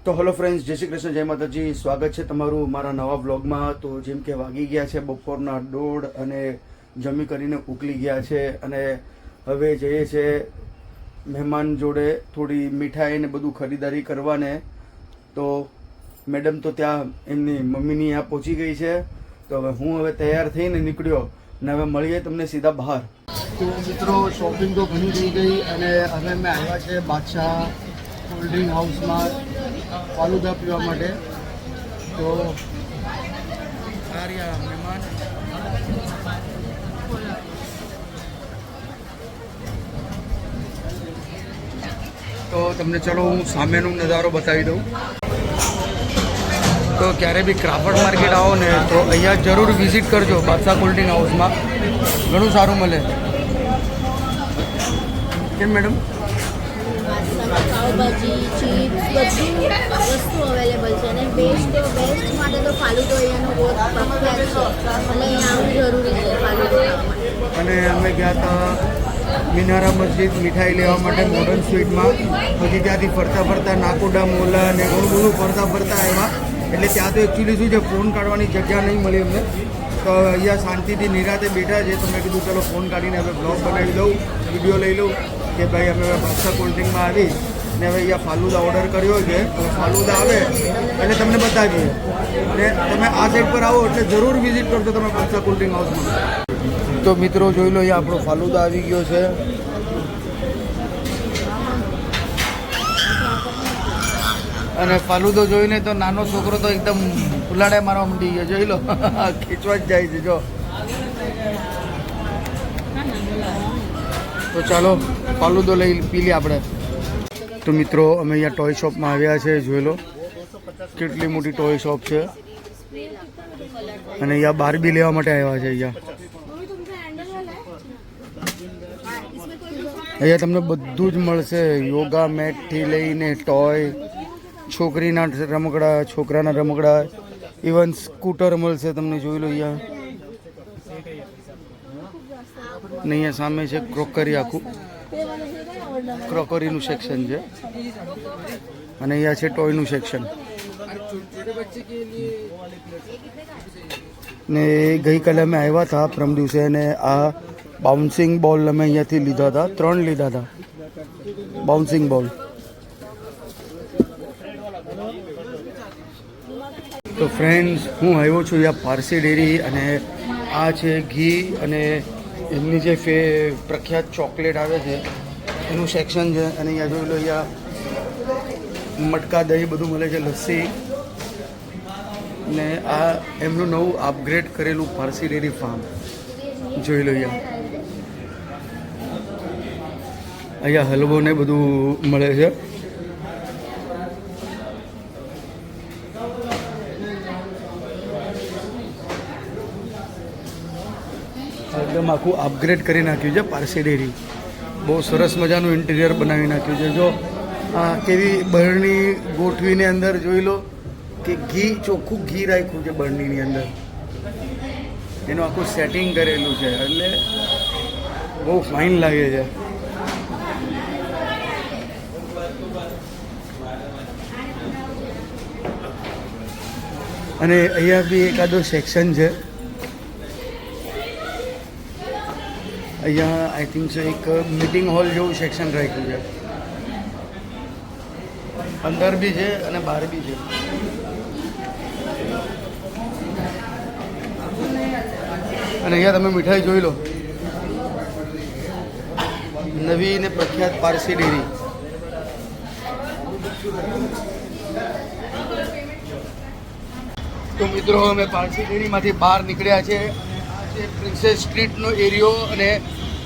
તો hello friends, જય શ્રી કૃષ્ણ, જય માતાજી. સ્વાગત છે તમારું મારા નવા બ્લોગમાં. તો જેમ કે વાગી ગયા છે બપોરના 1:30 અને જમી કરીને ઉકલી ગયા છે અને હવે જઈએ છે મહેમાન જોડે થોડી મીઠાઈ ને બધું ખરીદારી કરવાને. તો મેડમ તો ત્યાં એમની મમ્મીની ત્યાં પહોંચી ગઈ છે. તો હવે તૈયાર થઈને નીકળ્યો ને હવે મળીએ તમને સીધા બહાર. તો મિત્રો, શોપિંગ તો ઘણી થઈ ગઈ અને હવે મેં આવ્યા છે બાદશાહ કોલ્ડ ડ્રિંક હાઉસમાં ફાલુદા પીવા માટે. તો મહેમાન તો તમને ચલો હું સામેનો નજારો બતાવી દઉં. તો ક્યારે બી ક્રાફર્ડ માર્કેટ આવો ને તો અહીંયા જરૂર વિઝિટ કરજો બાદશાહ કોલ્ડ ડ્રિંક હાઉસમાં. ઘણું સારું મળે. કેમ મેડમ? પાવભાજી, ચિપ્સ બધી વસ્તુ અવેલેબલ છે અને બેસ્ટ માટે તો ફાલુદો અહીંયાનો બહુ પ્રખ્યાત છે એટલે અહીંયા આવવું જરૂરી છે ફાલુદો ખાવા માટે. અને અમે ગયા હતા મિનારા મસ્જિદ મીઠાઈ લેવા માટે મોડર્ન સ્વીટમાં. પછી ત્યાંથી ફરતા નાકોડા મોલા ને ઘણું બધું ફરતા આવ્યા. એટલે ત્યાં તો એકચ્યુઅલી શું છે, ફોન કાઢવાની જગ્યા નહીં મળી અમને. તો અહીંયા શાંતિથી નિરાતે બેઠા છે. તો મેં કીધું ચલો ફોન કાઢીને હવે બ્લોગ બનાવી દઉં, વિડીયો લઈ લઉં કે ભાઈ અમે બાદશાહ કોલ્ડ ડ્રિંકમાં આવી ને હવે અહીંયા ફાલુદા ઓર્ડર કર્યો છે. તો ફાલુદા આવે એટલે તમને બતાવીએ. અને તમે આ સાઈડ પર આવો એટલે જરૂર વિઝિટ કરજો તમે બાદશાહ કોલ્ડ ડ્રિંક હાઉસમાં. તો મિત્રો જોઈ લો, અહીંયા આપણો ફાલુદા આવી ગયો છે. અને ફાલુદો જોઈને તો નાનો છોકરો તો એકદમ ઉલાડે મારવા માંડી ગયો. જોઈ લો, ખીચવા જ જાય છે. જો તો ચાલો ફાલુદો પી લઈએ આપણે. તો મિત્રો, અમે અહીંયા ટોય શોપમાં આવ્યા છે. જોઈ લો કેટલી મોટી ટોય શોપ છે. અને અહીંયા બાર્બી લેવા માટે આવ્યા છે. અહીંયા તમને બધું જ મળશે. યોગા મેટથી લઈને ટોય, છોકરીના રમકડા, છોકરાના રમકડા, ઇવન સ્કૂટર મળશે તમને. જોઈ લો અહીંયા. ને અહીંયા સામે છે ક્રોકરી, આખું ક્રોકરીનું સેક્શન છે. અને અહીંયા છે ટોયનું સેક્શન. ને ગઈકાલે અમે આવ્યા હતા પ્રમ દિવસે અને આ બાઉન્સિંગ બોલ અમે અહીંયાથી લીધા હતા. 3 લીધા હતા બાઉન્સિંગ બોલ. તો ફ્રેન્ડ્સ, હું આવ્યો છું અહીંયા પારસી ડેરી અને આ છે ઘી અને એમની જે પ્રખ્યાત ચોકલેટ આવે છે એનું સેક્શન છે. અને અહીંયા જોઈ લો, અહીંયા મટકા દહીં બધું મળે છે, લસ્સી. ને આ એમનું નવું અપગ્રેડ કરેલું પારસી ડેરી ફાર્મ જોઈ લો. અહીંયા હલવો ને બધું મળે છે. એકદમ આખું અપગ્રેડ કરી નાખ્યું છે પારસી ડેરી. બહુ સરસ મજાનું ઇન્ટિરિયર બનાવી નાખ્યું છે. જો આ કેવી બરણી ગોઠવીને અંદર જોઈ લો કે ઘી, ચોખ્ખું ઘી રાખ્યું છે બરણીની અંદર. એનું આખું સેટિંગ કરેલું છે એટલે બહુ ફાઇન લાગે છે. અને અહીંયા બી એકાદો સેક્શન છે. અહીંયા આઈ થિંક છે એક મીટિંગ હોલ જેવું સેક્શન રાખ્યું છે. અંદર બી છે અને બહાર બી છે. અને અહીંયા તમે મીઠાઈ જોઈ લો, નવી ને પ્રખ્યાત પારસી ડેરી. તો મિત્રો, અમે પારસી ડેરીમાંથી બહાર નીકળ્યા છે. પ્રિન્સેસ સ્ટ્રીટનો એરિયો અને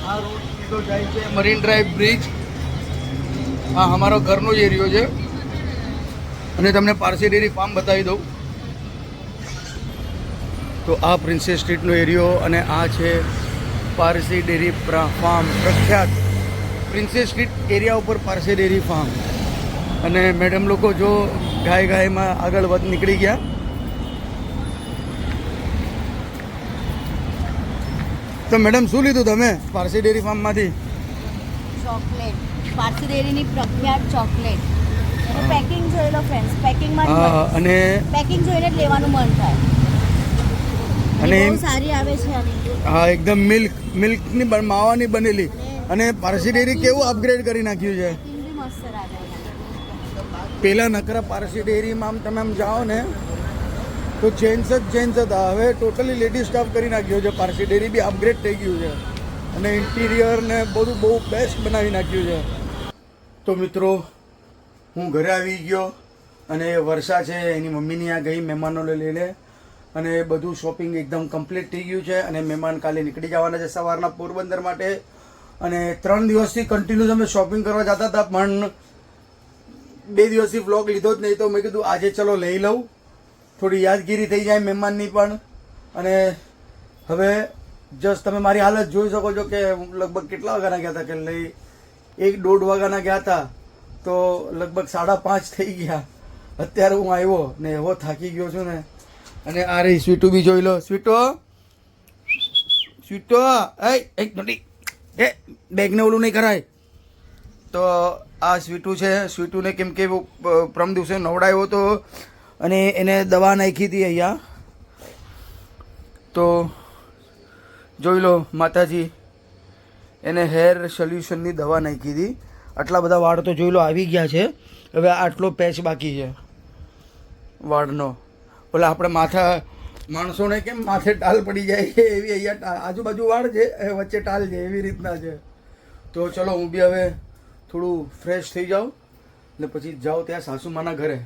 આ રોડ સીધો જાય છે મરીન ડ્રાઈવ બ્રિજ. આ અમારો ઘરનો જ એરિયો છે. અને તમને પારસી ડેરી ફાર્મ બતાવી દઉં. તો આ પ્રિન્સેસ સ્ટ્રીટનો એરિયો અને આ છે પારસી ડેરી ફાર્મ, પ્રખ્યાત પ્રિન્સેસ સ્ટ્રીટ એરિયા ઉપર પારસી ડેરી ફાર્મ. અને મેડમ લોકો જો ગાયમાં આગળ નીકળી ગયા. તો મેડમ, શું લીધું તમે પારસી ડેરી ફાર્મમાંથી? ચોકલેટ, પારસી ડેરીની પ્રખ્યાત ચોકલેટ. પેકિંગ જોઈ લો ફ્રેન્ડ્સ, પેકિંગમાં હા અને પેકિંગ જોઈને જ લેવાનું મન થાય. અને બહુ સારી આવે છે આની. હા એકદમ મિલ્કની માવાની બનેલી. અને પારસી ડેરી કેવું અપગ્રેડ કરી નાખ્યું છે. પેકિંગ બી મસ્ત રાખે. પેલા નકરા પારસી ડેરીમાં આમ તમે આમ જાઓ ને તો જેન્ટ્સ હતા. હવે ટોટલી લેડીઝ સ્ટાફ કરી નાખ્યો છે. પારસી ડેરી બી અપગ્રેડ થઈ ગયું છે અને ઇન્ટિરિયર ને બધું બહુ બેસ્ટ બનાવી નાખ્યું છે. તો મિત્રો હું ઘરે આવી ગયો અને વર્ષા છે એની મમ્મીની આ ગઈ મહેમાનોને લઈને અને બધું શોપિંગ એકદમ કમ્પ્લીટ થઈ ગયું છે અને મહેમાન કાલે નીકળી જવાના છે સવારના પોરબંદર માટે. અને 3 દિવસથી કન્ટિન્યુઅસ અમે શોપિંગ કરવા જતા હતા પણ 2 દિવસથી વ્લોગ લીધો જ નહીં. તો મેં કીધું આજે ચલો લઈ લઉં, થોડી યાદગીરી થઈ જાય મહેમાનની પણ. અને હવે જસ્ટ તમે મારી હાલત જોઈ શકો છો કે લગભગ કેટલા વાગ્યાના ગયા હતા કે લઈ 1-1.5 વાગ્યાના ગયા હતા તો લગભગ 5:30 થઈ ગયા. અત્યારે હું આવ્યો ને એવો થાકી ગયો છું ને. અને આ રહી સ્વીટુ બી જોઈ લો. સ્વીટો એક મિનિટ એ બેગને ઓલું નહીં કરાય. તો આ સ્વીટુ છે. સ્વીટુને કેમ કે પ્રમ દિવસે નવડાવ્યો હતો અને એને દવા નાખી હતી અહીંયા. તો જોઈ લો માતાજી, એને હેર સોલ્યુશનની દવા નાખી હતી. આટલા બધા વાળ તો જોઈ લો આવી ગયા છે. હવે આટલો પેચ બાકી છે વાળનો. ઓલા આપણે માથા માણસોને કેમ માથે ટાલ પડી જાય છે એવી અહીંયા આજુબાજુ વાળ છે, વચ્ચે ટાલ છે, એવી રીતના છે. તો ચલો હું બી હવે થોડું ફ્રેશ થઈ જાઉં ને પછી જાઉં ત્યાં સાસુમાના ઘરે.